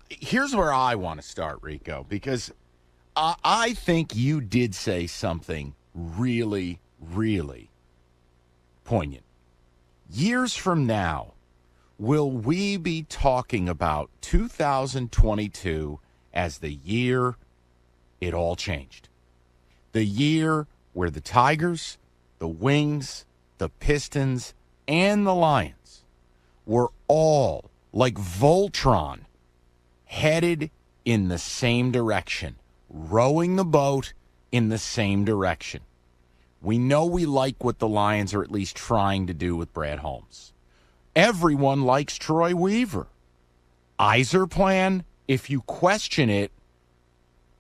Here's where I want to start, Rico, because I think you did say something really, really poignant. Years from now, will we be talking about 2022 as the year it all changed? The year where the Tigers, the Wings, the Pistons, and the Lions were all, like Voltron, headed in the same direction, rowing the boat in the same direction. We know we like what the Lions are at least trying to do with Brad Holmes. Everyone likes Troy Weaver. Iser plan, if you question it,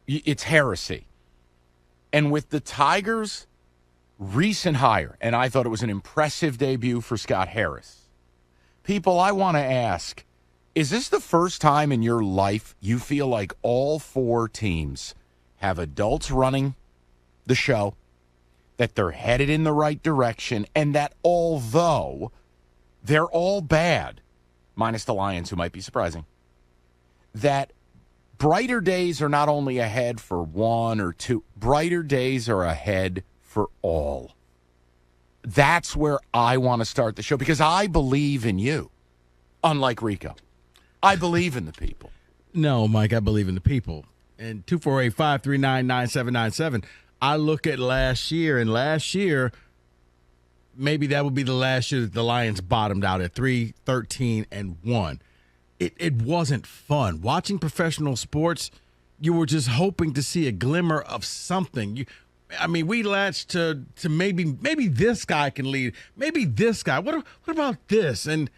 it's heresy. And with the Tigers' recent hire, and I thought it was an impressive debut for Scott Harris, people, I want to ask, is this the first time in your life you feel like all four teams have adults running the show, that they're headed in the right direction, and that although they're all bad, minus the Lions, who might be surprising, that brighter days are not only ahead for one or two, brighter days are ahead for all. That's where I want to start the show, because I believe in you, unlike Rico. I believe in the people. No, Mike, I believe in the people. And 248-539-9797, I look at last year, and last year, maybe that would be the last year that the Lions bottomed out at 3-13-1. It wasn't fun. Watching professional sports, you were just hoping to see a glimmer of something. We latched to maybe this guy can lead. Maybe this guy. What about this? And,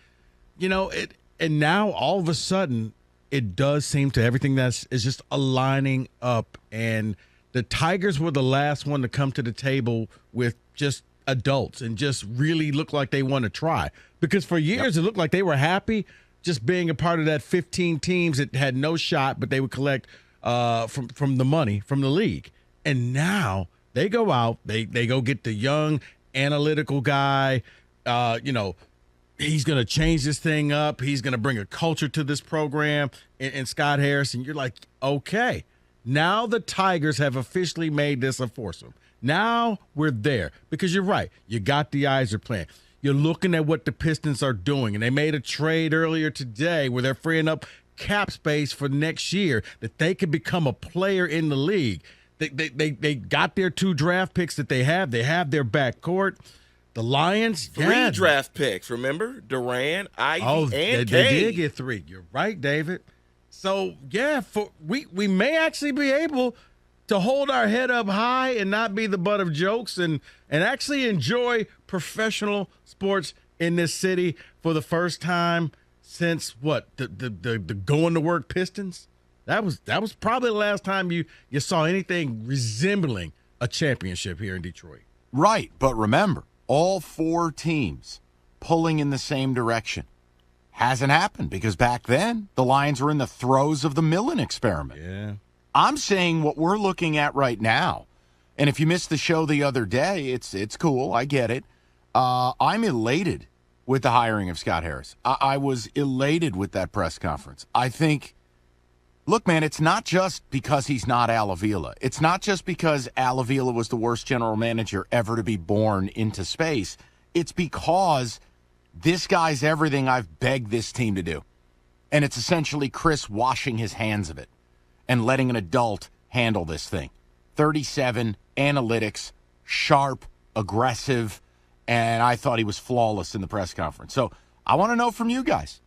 and now all of a sudden it does seem to everything is just aligning up. And the Tigers were the last one to come to the table with just adults and just really look like they want to try. Because for years it looked like they were happy just being a part of that 15 teams that had no shot, but they would collect from the money from the league. And now they go out, they go get the young analytical guy. He's going to change this thing up. He's going to bring a culture to this program. And Scott Harris, and you're like, okay, now the Tigers have officially made this a foursome. Now we're there, because you're right. You got the Iser plan. You're looking at what the Pistons are doing, and they made a trade earlier today where they're freeing up cap space for next year that they could become a player in the league. They got their 2 draft picks that they have. They have their backcourt. The Lions, 3 draft picks, remember? Duran, Ivy, and they did get 3. You're right, David. So, we may actually be able to hold our head up high and not be the butt of jokes and actually enjoy professional sports in this city for the first time since the going to work Pistons. That was probably the last time you saw anything resembling a championship here in Detroit. Right, but remember, all 4 teams pulling in the same direction hasn't happened, because back then the Lions were in the throes of the Millen experiment. Yeah. I'm saying what we're looking at right now, and if you missed the show the other day, it's cool. I get it. I'm elated with the hiring of Scott Harris. I was elated with that press conference. I think, look, man, it's not just because he's not Al Avila. It's not just because Al Avila was the worst general manager ever to be born into space. It's because this guy's everything I've begged this team to do. And it's essentially Chris washing his hands of it and letting an adult handle this thing. 37, analytics, sharp, aggressive, and I thought he was flawless in the press conference. So I want to know from you guys.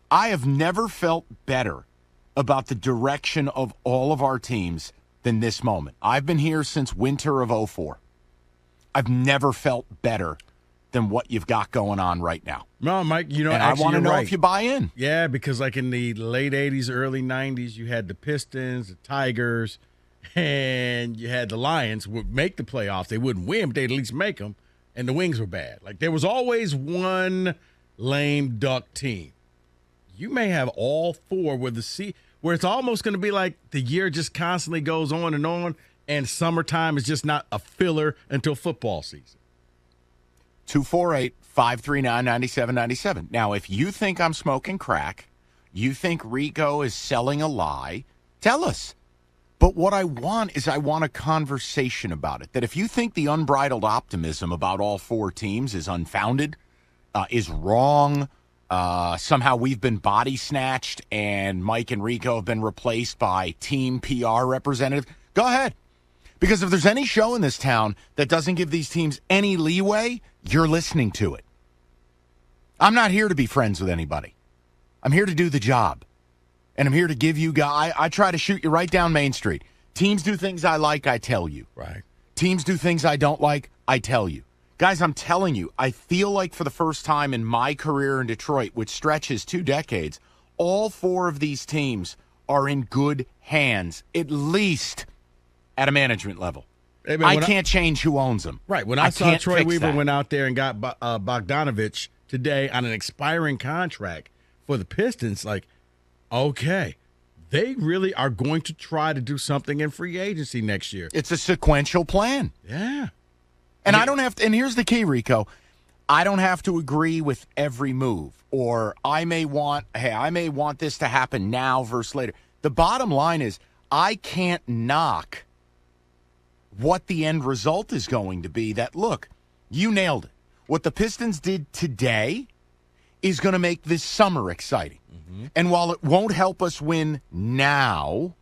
I have never felt better about the direction of all of our teams than this moment. I've been here since winter of 2004. I've never felt better than what you've got going on right now. No, Mike, and I want to know if you buy in. Yeah, because like in the late 80s, early 90s, you had the Pistons, the Tigers, and you had the Lions would make the playoffs. They wouldn't win, but they'd at least make them, and the Wings were bad. Like there was always one lame duck team. You may have all 4 where it's almost going to be like the year just constantly goes on, and summertime is just not a filler until football season. 248-539-9797. Now, if you think I'm smoking crack, You think Rico is selling a lie? Tell us. But what I want is a conversation about it. That if you think the unbridled optimism about all four teams is unfounded, is wrong, somehow we've been body snatched and Mike and Rico have been replaced by team PR representative, go ahead. Because if there's any show in this town that doesn't give these teams any leeway, you're listening to it. I'm not here to be friends with anybody. I'm here to do the job. And I'm here to give you guys, I try to shoot you right down Main Street. Teams do things I like, I tell you. Right. Teams do things I don't like, I tell you. Guys, I'm telling you, I feel like for the first time in my career in Detroit, which stretches 2 decades, all four of these teams are in good hands, at least at a management level. Hey, man, I can't change who owns them. Right. When I saw Troy Weaver went out there and got Bogdanovich today on an expiring contract for the Pistons, like, okay, they really are going to try to do something in free agency next year. It's a sequential plan. Yeah. And I don't have to, and here's the key, Rico. I don't have to agree with every move, or I may want this to happen now versus later. The bottom line is I can't knock what the end result is going to be. That, look, you nailed it. What the Pistons did today is going to make this summer exciting. Mm-hmm. And while it won't help us win now,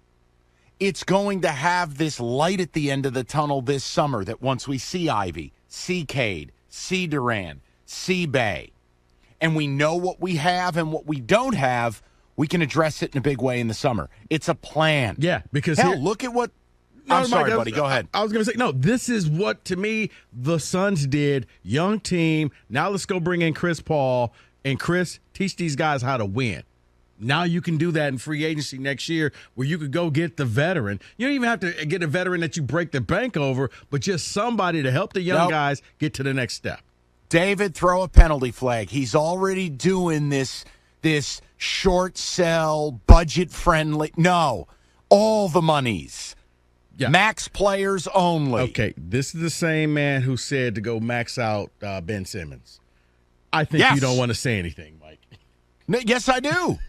it's going to have this light at the end of the tunnel this summer that once we see Ivy, see Cade, see Duran, see Bay, and we know what we have and what we don't have, we can address it in a big way in the summer. It's a plan. Yeah, because look at what I'm sorry, buddy. Go ahead. I was going to say, no, this is what, to me, the Suns did. Young team. Now let's go bring in Chris Paul. And Chris, teach these guys how to win. Now you can do that in free agency next year where you could go get the veteran. You don't even have to get a veteran that you break the bank over, but just somebody to help the young guys get to the next step. David, throw a penalty flag. He's already doing this short sell, budget-friendly. No, all the monies. Yeah. Max players only. Okay, this is the same man who said to go max out Ben Simmons. I think you don't want to say anything, Mike. Yes, I do.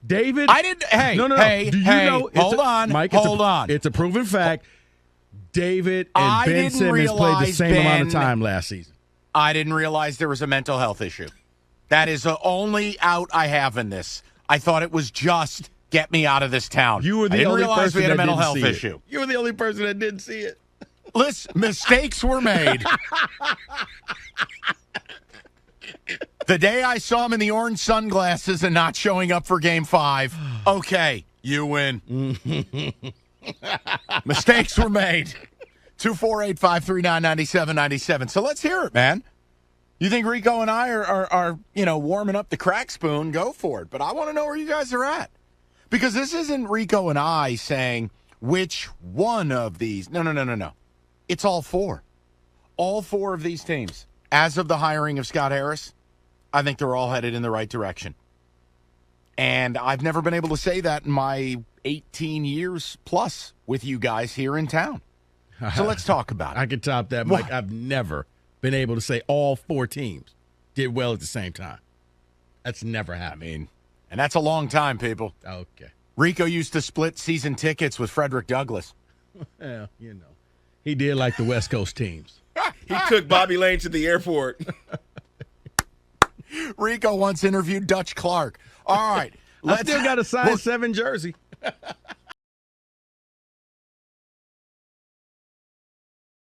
David, I didn't. Hey, no. Hey, do you know? Hold on, Mike. Hold on. It's a proven fact. David and Ben Simmons played the same amount of time last season. I didn't realize there was a mental health issue. That is the only out I have in this. I thought it was just get me out of this town. You were the only person we had a that mental didn't health see issue. You were the only person that didn't see it. Listen, mistakes were made. The day I saw him in the orange sunglasses and not showing up for Game 5, okay, you win. Mistakes were made. 248-539-9797. So let's hear it, man. You think Rico and I are warming up the crack spoon? Go for it. But I want to know where you guys are at. Because this isn't Rico and I saying which one of these. No. It's all four. All four of these teams. As of the hiring of Scott Harris, I think they're all headed in the right direction. And I've never been able to say that in my 18 years plus with you guys here in town. So let's talk about it. I can top that, Mike. I've never been able to say all four teams did well at the same time. That's never happened. And that's a long time, people. Okay. Rico used to split season tickets with Frederick Douglass. Well, he did like the West Coast teams. He took Bobby Lane to the airport. Rico once interviewed Dutch Clark. All right. I still got a size 7 jersey.